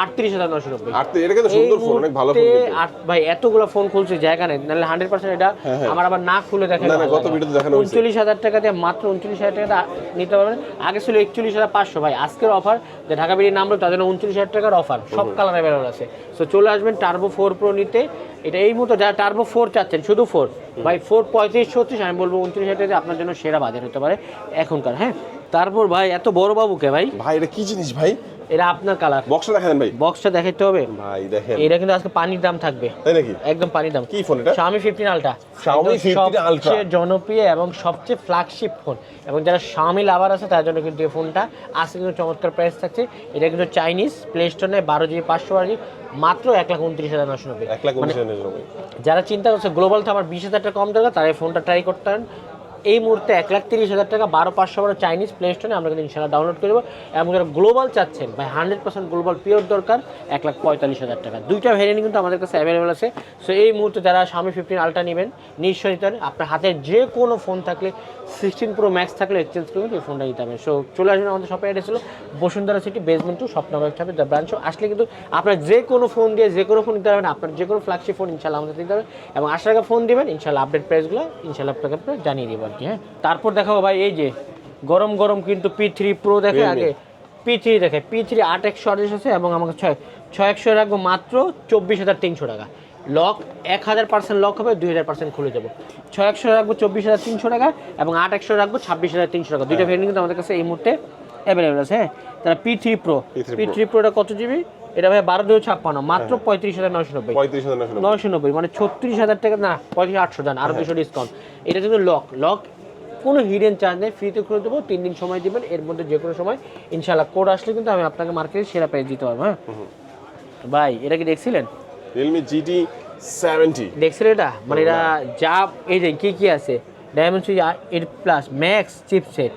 38,990। এটা কিন্তু সুন্দর ফোন, অনেক ভালো ফোন কিন্তু ভাই এতগুলো ফোন খুলছে জায়গা নেই, নাহলে 100% এটা আমার আবার না খুলে দেখেন। না গত ভিডিওতে দেখানো হয়েছে 39,000 টাকা দিয়ে মাত্র 39,000 টাকা নিতে পারবেন। আগে ছিল 41,500 ভাই। আজকের অফার যে ঢাকা বিড়ির নাম তাদের জন্য 39,000 টাকার অফার, সব কালার অ্যাভেলেবল আছে। সো চলে আসবেন টার্বো 4 প্রো নিতে। এটা এই মুহূর্তে যারা টার্বো 4 চাচ্ছেন শুধু 4 ভাই 4 35-36 আমি বলবো 29,000 টাকা আপনার জন্য সেরা বাজার হতে পারে এখনকার। হ্যাঁ, তারপর ভাই এত বড় বাবুকে ভাই এটা কি জিনিস ভাই? এটা আপনার কালার। বক্সটা দেখান ভাই। বক্সটা দেখাইতে হবে ভাই, দেখেন এটা কিন্তু আজকে পানির দাম থাকবে। তাই নাকি? একদম পানির দাম। কি ফোন এটা? Xiaomi 15 Ultra। Xiaomi 15 Ultra সবচেয়ে জনপ্রিয় এবং সবচেয়ে ফ্ল্যাগশিপ ফোন। এবং যারা Xiaomi লাভার আছে তার জন্য কিন্তু এই ফোনটা আজকে কিন্তু চমৎকার প্রাইস থাকছে। এটা কিন্তু চাইনিজ প্লে স্টোরে 12GB 512GB মাত্র 1,29,990। 1,29,990। যারা চিন্তা করছে গ্লোবাল তো আমার 20,000 টাকা কম টাকা তারা এই ফোনটা ট্রাই করতে পারেন। এই মুহূর্তে 1,30,000 টাকা 12,512 চাইনিজ প্লে স্টোরে আমরা কিন্তু ইনশাআল্লাহ ডাউনলোড করে দেবো। এবং যারা গ্লোবাল চাচ্ছেন ভাই 100% গ্লোবাল পিওর দরকার 1,45,000 টাকা। দুইটা ভ্যারিয়েন্ট কিন্তু আমাদের কাছে অ্যাভেলেবল আছে। সো এই মুহূর্তে যারা Xiaomi 15 Ultra নেবেন নিশ্চয়ই নিতে পারেন। আপনার হাতে যে কোনো ফোন থাকলে 16 Pro Max থাকলে এক্সচেঞ্জ করে এই ফোনটা নিতে হবে। সো চলে আসবেন আমাদের শপে, অ্যাড্রেস হলো Bashundhara city basement 2 shop number 7 the branch. আসলে কিন্তু আপনার যে কোনো ফোন দিয়ে যে কোনো ফোন নিতে পারবেন, আপনার যে কোনো ফ্ল্যাগশিপ ফোন ইনশাআল্লাহ আমাদের দিতে হবে। এবং আসার আগে ফোন দিবেন ইনশাআল্লাহ আপডেট প্রাইসগুলো ইনশাআল্লাহ আপনাকে জানিয়ে দেবো আর কি। হ্যাঁ, তারপর দেখাবো ভাই এই যে গরম গরম কিন্তু P3 Pro দেখে আগে P3 দেখে P3 8/128 আছে এবং আমাকে 6/100 রাখবো মাত্র 24,300 টাকা। লক 1000% লক হবে, 2000% খুলে দেবো। 6/100 রাখবো 24,300 টাকা এবং 8/100 রাখবো 26,300 টাকা। দুইটা ভেরিয়েন্ট কিন্তু আমাদের কাছে এই মুহূর্তে অ্যাভেলেবল আছে। হ্যাঁ, তারা P3 Pro Proটা কত জিবি? এটা ভাই 12/256 মাত্র 35,990। 35,990 মানে 36,000 টাকা না 35,800 জান আরো 200 ডিসকাউন্ট। এটা কিন্তু লক কোনো হিডেন চার্জ নেই, ফ্রিতে খুলে দেবো। 3 দিন সময় দিবেন, এর মধ্যে যে কোনো সময় ইনশাআল্লাহ কোড আসলে কিন্তু আমি আপনাকে মার্কেটে সেরা প্রাইস দিতে পারবো। হ্যাঁ ভাই এটা কি দেখছিলেন? Realme GT 70 দেখছিলেন এটা? মানে এটা যা এই যে কি আছে Dimensity 8 প্লাস ম্যাক্স চিপসেট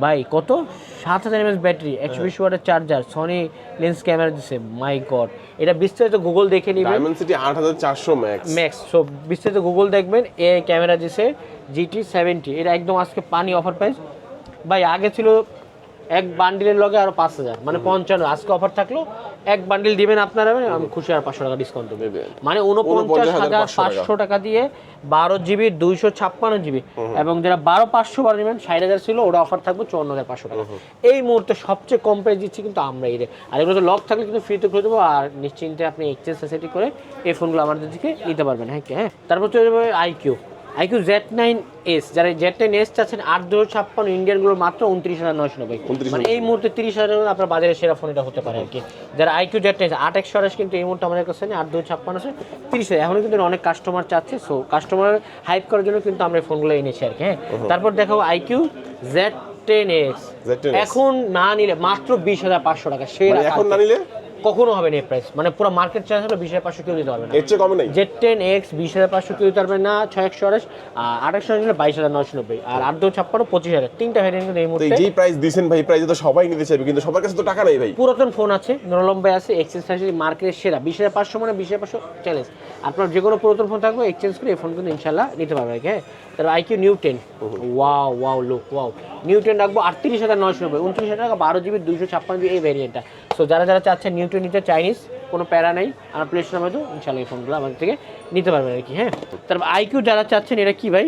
ভাই কত 7,000 mAh ব্যাটারি 120 ওয়াটের চার্জার সনি লেন্স ক্যামেরা দিছে। মাই গড, এটা বিস্তারিত গুগল দেখে নেবেন। Dimensity 8400 max. সো বিস্তারিত গুগল দেখবেন। এই ক্যামেরা দিছে GT 70। এটা একদম আজকে পানি অফার প্রাইস ভাই। আগে ছিল এক বান্ডিলের লগে আরো 5000 মানে 55 আজকে অফার থাকলো এক বান্ডিল দিবেন আপনারা আমি খুশি আর 500 টাকা ডিসকাউন্ট দেবেন মানে 49500 টাকা দিয়ে 12 জিবি 256 জিবি এবং যারা 12512 নেবেন 60000 ছিল ওটা অফার থাকবে 54500 টাকা এই মুহূর্তে সবচেয়ে কম প্রাইস দিচ্ছি কিন্তু আমরা এই আর এগুলো তো লক থাকলে কিন্তু ফ্রিতে খুলে দেবো আর নিশ্চিন্তে আপনি এক্সচেঞ্জ ফ্যাসিলিটি করে এই ফোনগুলো আমাদের থেকে নিতে পারবেন হ্যাঁ তারপর চলে যাবে আইকিউ Z9s যারা Z9s চাচ্ছেন 8256 ইন্ডিয়ানগুলো মাত্র 29990 মানে এই মুহূর্তে 30000 আপনার বাজারে সেরা ফোন এটা হতে পারে আর কি যারা আইকিউ Z9s 828 কিন্তু এই মুহূর্তে আমাদের কাছে নেই 8256 আছে 30000 এখনো কিন্তু অনেক কাস্টমার চাচ্ছে সো কাস্টমার হাইপ করার জন্য কিন্তু আমরা এই ফোনগুলো এনেছি আর কি হ্যাঁ তারপর দেখাবো আইকিউ Z10s এখন না নিলে মাত্র 20500 টাকা সেরা এখন না নিলে কখনো হবে না এই প্রাইস মানে পুরো মার্কেট চার্জ হলো 20500 কেউ দিতে পারবে না এর চেয়ে কমে নাই Z10X 20500 কেউ দিতে পারবে না 6128 আর 2800 নিলে 22990 আর 8256 25000 তিনটা ভ্যারিয়েন্ট কিন্তু এই মুহূর্তে যেই প্রাইস দিবেন ভাই প্রাইসে তো সবাই নিতে চাইবে কিন্তু সবার কাছে তো টাকা নাই ভাই পুরাতন ফোন আছে নুরুল ভাই আছে এক্সচেঞ্জ ফ্যাসিলিটি মার্কেটের সেরা 20500 মানে 20500 চ্যালেঞ্জ আপনার যে কোনো পুরাতন ফোন থাকবে এক্সচেঞ্জ করে এই ফোন কিন্তু ইনশাআল্লাহ নিতে পারবে হ্যাঁ তারপর iQOO Neo 10 wow look Neo 10 রাখবো 38990 29000 টাকা 12 জিবি 256 জিবি এই ভ্যারিয়েন্টটা সো যারা চাচ্ছেন নিউ 10 নিতে চাইনিজ কোনো প্যারা নাই আর প্লে স্টোরে মধ্যে ইনশাআল্লাহ এই ফোনগুলো আমাদের থেকে নিতে পারবেন আর কি হ্যাঁ তারপর আইকিউ যারা চাচ্ছেন এটা কি ভাই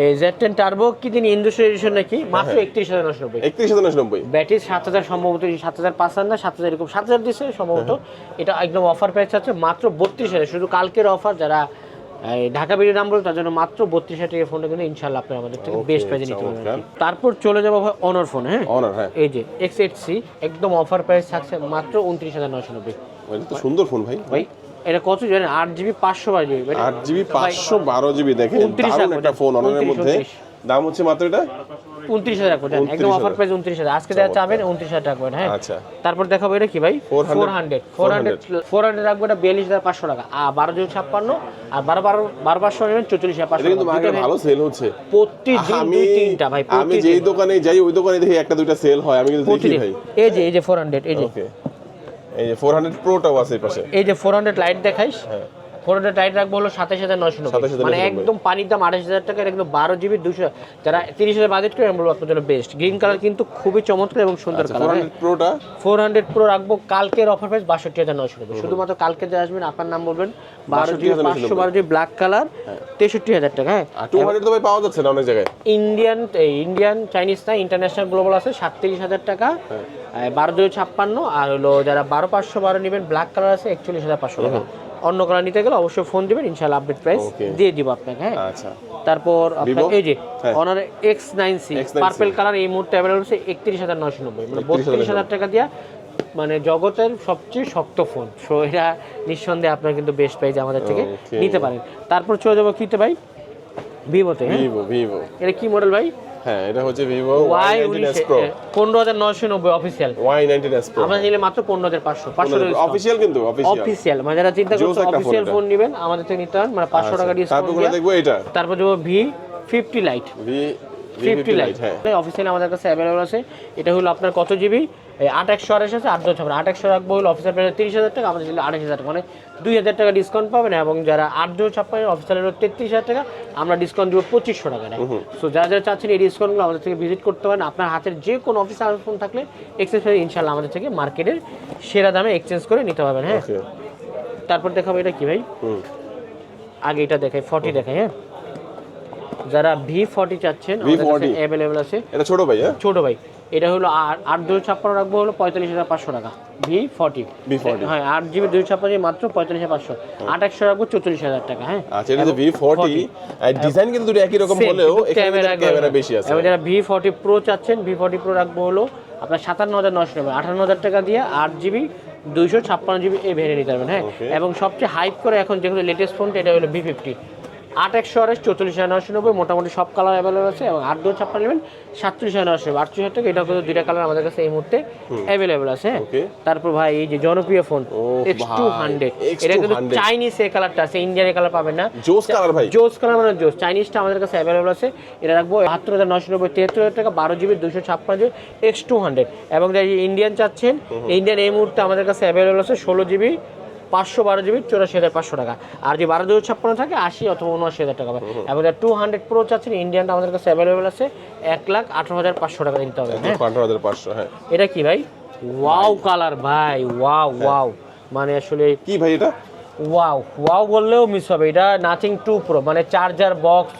এই Z10 টার্বো কি দিন ইন্ডাস্ট্রিয়াল এডিশন নাকি মাত্র 31990 31090 ব্যাটারি 7000 সম্ভবত 7500 না 7000 এরকম 7000 দিছে সম্ভবত এটা একদম অফার প্রাইস আছে মাত্র 32000 শুধু কালকের অফার যারা ঢাকা ভিডিও নাম বলতে তার জন্য মাত্র 32000 টাকা ফোনটা কিন্তু ইনশাআল্লাহ আপনারা আমাদের থেকে বেস্ট প্রাইসে নিতে পারবেন তারপর চলে যাব ভাই অনার ফোন হ্যাঁ এই যে X8C একদম অফার প্রাইস থাকছে মাত্র 29990 এটা তো সুন্দর ফোন ভাই এটা কত জানেন 8GB 512GB 8GB 512GB দেখেন দারুণ একটা ফোন অনারের মধ্যে দাম হচ্ছে মাত্র এটা 29000 টাকা দেন একদম অফার প্রাইস 29000 আজকে যা চাবেন 29000 টাকা হ্যাঁ আচ্ছা তারপর দেখাবো এটা কি ভাই 400 রাখবো এটা 42500 টাকা আর 1256 আর 12500 নেবেন 44500 এটা কিন্তু মার্কেটে ভালো সেল হচ্ছে প্রতিদিন দুই তিনটা ভাই আমি যেই দোকানে যাই ওই দোকানে দেখি একটা দুইটা সেল হয় আমি কিন্তু দেখি ভাই এই যে 400 এই যে ওকে এই যে 400 প্রোটাও আছে এই পাশে এই যে 400 লাইট দেখাইস হ্যাঁ 400 লাইট রাখবো হলো 27990 মানে একদম পানির দাম 28000 টাকা একদম 12GB 200 যারা 30000 বাজেট করে আমি বলবো আপনাদের জন্য বেস্ট গ্রিন কালার কিন্তু খুবই চমৎকার এবং সুন্দর কালার 400 প্রোটা 400 প্রো রাখবো কালকের অফার প্রাইস 62990 শুধুমাত্র কালকে যে আসবেন আপনার নাম বলবেন 12GB 512GB ব্ল্যাক কালার 63000 টাকা হ্যাঁ আর 200 তো ভাই পাওয়া যাচ্ছে না অনেক জায়গায় ইন্ডিয়ান চাইনিজ না ইন্টারন্যাশনাল গ্লোবাল আছে 37000 টাকা 12256 আর হলো যারা 12512 নেবেন ব্ল্যাক কালার আছে 41500 টাকা অন্য কালার নিতে গেলে অবশ্যই ফোন দিবেন ইনশাআল্লাহ আপডেট প্রাইস দিয়ে দিব আপনাকে হ্যাঁ আচ্ছা তারপর আপনার এই যে অনার X9C পার্পল কালার এই মুহূর্তে अवेलेबल আছে 31990 মানে 32000 টাকা দিয়া মানে জগতের সবচেয়ে শক্ত ফোন সো এটা নিঃসন্দেহে আপনারা কিন্তু বেস্ট প্রাইসে আমাদের থেকে নিতে পারেন তারপর চলে যাব কিতে ভাই ভিভোতে ভিভো এটা কি মডেল ভাই হ্যাঁ এটা হচ্ছে Vivo Y19s Pro 15990 official Y19s Pro আমরা নিলে মাত্র 15500 অফিশিয়াল কিন্তু অফিশিয়াল মানে যারা চিন্তা করছেন অফিশিয়াল ফোন নেবেন আমাদের থেকে নিতে পারেন মানে 500 টাকা ডিসকাউন্ট তারপর দেখবো এটা তারপর দেব V50 লাইট V50 লাইট হ্যাঁ অফিশিয়াল আমাদের কাছে अवेलेबल আছে এটা হলো আপনার কত জিবি 8128 আছে 8256 রাখবো হলো অফিসিয়াল প্রাইস 30000 টাকা আমাদের দিলে 28000 টাকা মানে 2000 টাকা ডিসকাউন্ট পাবেন এবং যারা 8256 অফিসিয়াল হলো 33000 টাকা আমরা ডিসকাউন্ট দিব 2500 টাকা সো যারা চাচ্ছেন এই ডিসকাউন্টগুলো আমাদের থেকে ভিজিট করতে পারেন আপনার হাতের যে কোনো অফিসিয়াল ফোন থাকলে এক্সচেঞ্জ করে ইনশাআল্লাহ আমাদের থেকে মার্কেটের সেরা দামে এক্সচেঞ্জ করে নিতে পারবেন হ্যাঁ তারপর দেখাবো এটা কি ভাই আগে এটা দেখাই 40 দেখাই হ্যাঁ যারা V40 চাচ্ছেন আমাদের কাছে अवेलेबल আছে এটা ছোট ভাই হ্যাঁ ছোট ভাই এটা হলো 8256 রাখবো হলো 45500 টাকা V40 হ্যাঁ 8GB 256 মাত্র 45500 800 রাখবো 44000 টাকা হ্যাঁ আচ্ছা এটা V40 ডিজাইন কিন্তু দুটো একই রকম হলেও এখানে ক্যামেরা বেশি আছে এবং যারা V40 Pro চাচ্ছেন V40 Pro রাখবো হলো আপনার 57990 58000 টাকা দিয়ে 8GB 256GB এই ভেরিয়েন্ট নিতে পারবেন হ্যাঁ এবং সবচেয়ে হাইপ করে এখন যেগুলো লেটেস্ট ফোন এটা হলো V50 8128 44990 মোটামুটি সব কালার अवेलेबल আছে এবং 8256 নেবেন 37990 38000 টাকা এটা কিন্তু দুইটা কালার আমাদের কাছে এই মুহূর্তে अवेलेबल আছে তারপর ভাই এই যে জনপ্রিয় ফোন X200 এটা কিন্তু চাইনিজ এই কালারটা আছে ইন্ডিয়ান এই কালার পাবেন না জোস কালার ভাই জোস কালার মানে জোস চাইনিজটা আমাদের কাছে अवेलेबल আছে এটা রাখবো 72990 73000 টাকা 12GB 256GB X200 এবং যারা ইন্ডিয়ান চাচ্ছেন ইন্ডিয়ান এই মুহূর্তে আমাদের কাছে अवेलेबल আছে 16GB 512 জিবি 84,500 টাকা। আর যে 12/256 থাকে 80 অথবা 79,000 টাকা হবে। এবং 200 প্রো চাচ্ছেন ইন্ডিয়ানটা আমাদের কাছে অ্যাভেলেবেল আছে 1,18,500 টাকা দিতে হবে। হ্যাঁ 18,500। হ্যাঁ এটা কি ভাই? ওয়াও কালার ভাই, ওয়াও ওয়াও, মানে আসলে কি ভাই এটা? ওয়াও ওয়াও বললেও মিস হবে। এটা নাথিং 2 প্রো, মানে চার্জার বক্স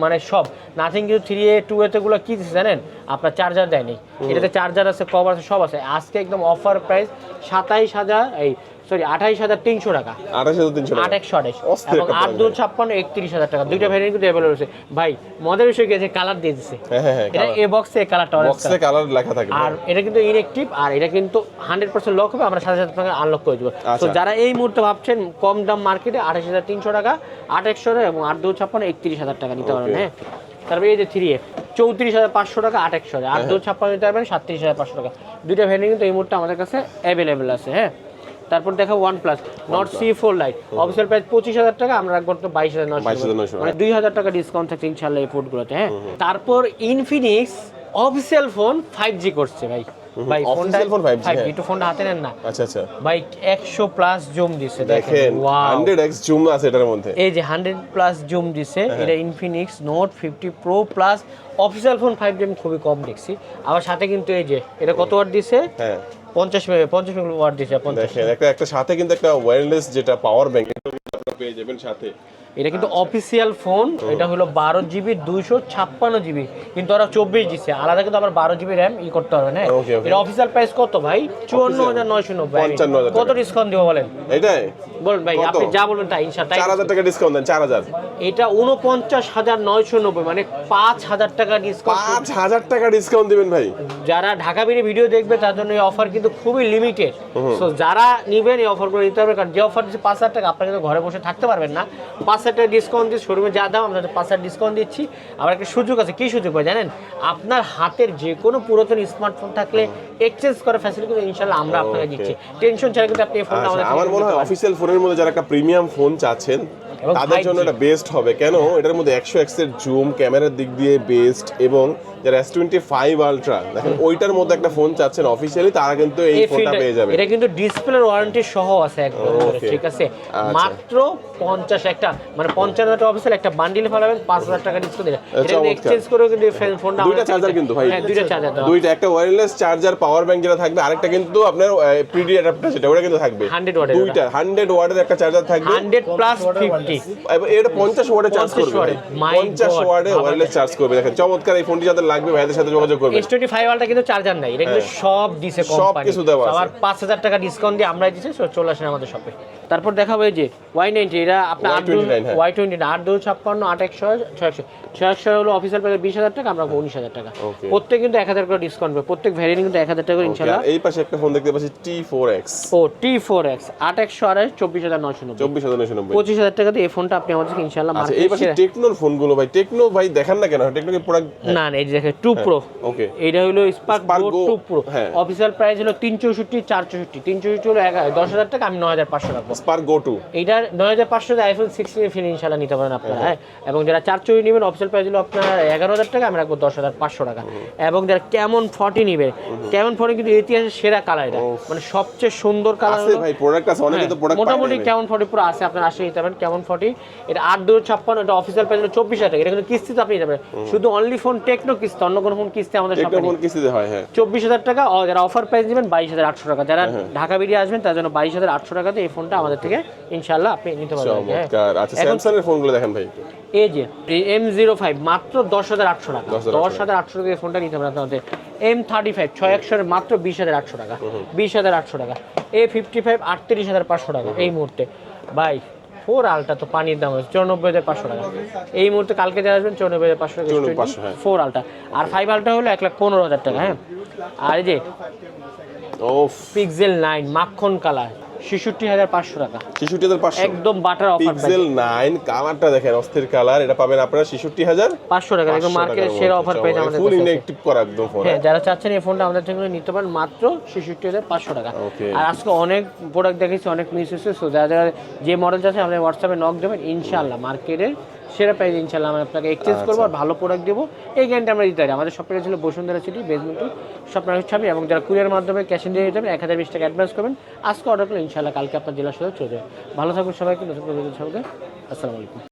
মানে সব নাথিং কিন্তু 3A 2A তেগুলো কি দিচ্ছে জানেন, আপনার চার্জার দেয়নি, এটাতে চার্জার আছে, কভার আছে, সব আছে। আজকে একদম অফার প্রাইস 28,300 টাকা, 28,300 টাকা, 828 অস্থির এবং একটা 8,256 31,000 টাকা। দুইটা ভ্যারিয়েন্ট কিন্তু অ্যাভেলেবল আছে ভাই। মজার বিষয় কি আছে, কালার দিয়ে দিচ্ছে। হ্যাঁ এটা এ বক্সে কালারটা বক্সে কালার লেখা থাকে। আর এটা কিন্তু ইনঅ্যাক্টিভ, আর এটা কিন্তু 100% লক হবে, আমরা 7,000 টাকা আনলক করে দেবো। তো যারা এই মুহূর্তে ভাবছেন কম দাম মার্কেটে 28,300 টাকা 8,100 এবং 8,256 31,000 টাকা নিতে পারবেন। হ্যাঁ তারপরে এই যে 3F 34,500 টাকা 8,100, 8,256 নিতে পারবেন 37,500 টাকা। দুইটা ভ্যারিয়েন্ট কিন্তু এই মুহূর্তে আমাদের কাছে অ্যাভেলেবেল আছে। হ্যাঁ তারপর দেখো OnePlus Nord C4 Lite, official price 25,000 টাকা, আমরা রাখবো তো 22,900, মানে 2,000 টাকা ডিসকাউন্ট থাকছে ইনশাআল্লাহ এই ফোনগুলোতে। হ্যাঁ তারপর Infinix অফিসিয়াল ফোন 5G করছে ভাই। ভাই ফোনটা 5G, একটু ফোনটা হাতে নেন না। আচ্ছা আচ্ছা ভাই 100+ জুম দিছে, দেখেন 100x জুম আছে এটার মধ্যে। এই যে 100+ জুম দিছে। এটা Infinix Note 50 Pro Plus official phone 5G আমি খুবই কম দেখছি। আবার সাথে কিন্তু এই যে এটা কত ওয়াট দিছে? হ্যাঁ 50 ওয়াট দিছে। 50 দেখেন একটা সাথে কিন্তু একটা ওয়্যারলেস যেটা পাওয়ার ব্যাংক এটা কিন্তু আপনারা পেয়ে যাবেন সাথে। এটা কিন্তু অফিসিয়াল ফোন, এটা হলো 12GB 256GB, কিন্তু ওরা 24 দিচ্ছে আলাদা, কিন্তু আবার 12GB র্যাম করতে পারবেন। হ্যাঁ এটা অফিসিয়াল প্রাইস কত ভাই? 54,990। কত ডিসকাউন্ট দিব বলেন? এটাই বলেন ভাই, আপনি যা বলবেন তাই ইনশাআল্লাহ। 4,000 টাকা ডিসকাউন্ট দেন। 4,000 এটা 49,990, মানে 5,000 টাকা ডিসকাউন্ট। 5,000 টাকা ডিসকাউন্ট দিবেন ভাই। যারা ঢাকা বাইরে ভিডিও দেখবে তার জন্য এই অফার কিন্তু খুবই লিমিটেড। সো যারা নেবেন এই অফারগুলো নিতে হবে, কারণ যে অফার দিচ্ছে 5,000 টাকা, আপনারা কিন্তু ঘরে বসে থাকতে পারবেন না। 5,000 টাকা ডিসকাউন্ট দিয়ে শোরুমে যা দাম আমরা 5,000 ডিসকাউন্ট দিচ্ছি। আবার একটা সুযোগ আছে, কি সুযোগ ভাই জানেন? আপনার হাতের যে কোনো পুরাতন স্মার্টফোন থাকলে এক্সচেঞ্জ করার ফ্যাসিলিটি কিন্তু ইনশাআল্লাহ আমরা আপনাকে দিচ্ছি। টেনশন ছাড়া কিন্তু আপনি এই ফোনটা আমাদের আমার মনে হয় অফিসিয়াল ফোনের মধ্যে যারা একটা প্রিমিয়াম ফোন চাচ্ছেন তাদের জন্য এটা বেস্ট হবে। কেন? এটার মধ্যে 100x এর জুম, ক্যামেরার দিক দিয়ে বেস্ট, এবং যারা S25 আলট্রা দেখেন ওইটার মধ্যে একটা ফোন চাচ্ছেন অফিসিয়ালি, তারা কিন্তু এই ফোনটা পেয়ে যাবে। এটা কিন্তু ডিসপ্লের ওয়ারেন্টি সহ আছে একদম, ঠিক আছে? মাত্র 50 একটা, মানে 55 টাকা অফিসিয়াল একটা বান্ডিল ফেলাবেন 5,000 টাকা ডিসকাউন্ট দিলে এটা এক্সচেঞ্জ করেও কিন্তু ফোনটা। দুইটা চার্জার কিন্তু ভাই, হ্যাঁ দুইটা চার্জার দাও, দুইটা, একটা ওয়্যারলেস চার্জার পাওয়ার ব্যাংক যেটা থাকবে, আরেকটা কিন্তু আপনার পিডি অ্যাডাপ্টার যেটা ওটা কিন্তু থাকবে 100 ওয়াটের। দুইটা 100 ওয়াটের একটা চার্জার থাকবে, 100+50। এটা 50 ওয়াটে চার্জ করবে, 50 ওয়াটে ওয়্যারলেস চার্জ করবে। দেখেন চমৎকার এই ফোনটি যাদের লাগবে ভাইদের সাথে যোগাযোগ করবেন। S25 ওয়ালটা কিন্তু চার্জার নাই, এটা কিন্তু সব দিছে কোম্পানি, সব কিছু দেওয়া আছে। আবার 5,000 টাকা ডিসকাউন্ট দিয়ে আমরাই দিছি। চলে আসেন আমাদের শপে। তারপর দেখাবো এই যে Y90, এটা আপনার Y29 8,256 8,100 6,100 হলো অফিসিয়াল প্রাইস 20,000 টাকা, আমরা 19,000 টাকা। প্রত্যেক কিন্তু 1,000 করে ডিসকাউন্ট পাবে, প্রত্যেক ভ্যারিয়েন্ট কিন্তু 1,000 টাকা করে ইনশাআল্লাহ। এই পাশে একটা ফোন দেখতে পাচ্ছি T4X। ও T4X 8,100 আর 24,990, 24,990, 25,000 টাকা দিয়ে এই ফোনটা আপনি আমাদের থেকে ইনশাআল্লাহ আচ্ছা। এই পাশে টেকনোর ফোনগুলো ভাই, টেকনো ভাই দেখান না কেন? টেকনো কি প্রোডাক্ট? না এই যে দেখেন 2 Pro, ওকে, এটা হলো Spark Go 2 Pro, হ্যাঁ অফিসিয়াল প্রাইস হলো 364 464, 364 হলো 10,000 টাকা, আমি 9,500 রাখবো। Spark Go 2 এইটা 9,500 দিয়ে iPhone 16 ফিন ইনশাআল্লাহ নিতে পারেন আপনারা। হ্যাঁ এবং যারা 464 নেবেন অফিসিয়াল প্রাইস হলো আপনার 11,000 টাকা, আমি রাখবো 10,500 টাকা। এবং যারা Camon 40 নেবে, Camon 40 কিন্তু ইতিহাসের সেরা কালার, এটা মানে সবচেয়ে সুন্দর কালার আছে ভাই, প্রোডাক্ট আছে অনেক, কিন্তু প্রোডাক্ট মোটামুটি Camon 40 পুরো আছে, আপনারা আসলে নিতে পারেন Camon 40। এটা 8,256, এটা অফিসিয়াল প্রাইস হলো 24,000 টাকা, এটা কিন্তু কিস্তিতে আপনি নিতে পারেন, শুধু অনলি ফোন টেকনো কিস্তি, অন্য কোনো ফোন কিস্তি আমাদের শপে নেই। ফোন কিস্তিতে হয়, হ্যাঁ 24,000 টাকা। যারা অফার প্রাইস নেবেন 22,800 টাকা, যারা ঢাকা বেরিয়ে আসবেন তার জন্য 22,800 টাকাতে এই ফোনটা আমাদের থেকে ইনশাআল্লাহ আপনি নিতে পারবেন। চমৎকার। আচ্ছা স্যামসাং এর ফোনগুলো দেখেন ভাই, এই যে M05 মাত্র 10,800 টাকা, 10,800 টাকা এই ফোনটা নিতে পারেন আপনাদের। M35 6,100 এর মাত্র 20,800 টাকা, 20,800 টাকা। A55 38,500 টাকা এই মুহূর্তে ভাই। 4 আলটা তো পানির দাম হচ্ছে 94,500 টাকা এই মুহূর্তে, কালকে যারা আসবেন 94,500 টাকা 4 আলটা। আর 5 আলটা হলো 1,15,000 টাকা। হ্যাঁ আর এই যে Pixel 9 মাখন কালার 66,500 টাকা, 66,500 একদম বাটার অফার। Pixel 9 কালারটা দেখেন অস্থির কালার, এটা পাবেন আপনারা 66,500 টাকা, একদম মার্কেটের সেরা অফার পেয়ে আমাদের ফুল ইনঅ্যাক্টিভ করা একদম ফোন। হ্যাঁ যারা চাচ্ছেন এই ফোনটা আমাদের থেকে নিতে পারেন মাত্র 66,500 টাকা। আর আজকে অনেক প্রোডাক্ট দেখেছি, অনেক মিস হচ্ছে। সো যারা যারা যে মডেল চাচ্ছে আমাদের হোয়াটসঅ্যাপে নক দেবেন, ইনশাআল্লাহ মার্কেটের সেরা প্রাইস ইনশাল্লাহ আমরা আপনাকে এক্সচেঞ্জ করবো আর ভালো প্রোডাক্ট দেবো, এই গ্যারান্টি আমরা দিতে পারি। আমাদের শপটা ছিল বসুন্ধরা সিটি বেসমেন্ট 2 স্বপ্নায়ক ছাবি, এবং যারা কুরিয়ার মাধ্যমে ক্যাশ অন ডেলিভারি যাবেন 1020 টাকা অ্যাডভান্স করবেন। আজকে অর্ডার করলে ইনশাল্লাহ কালকে আপনার জেলা সদর চলে যাবে। ভালো থাকুন সবাইকে, নতুন করে সবাইকে আসসালামু আলাইকুম।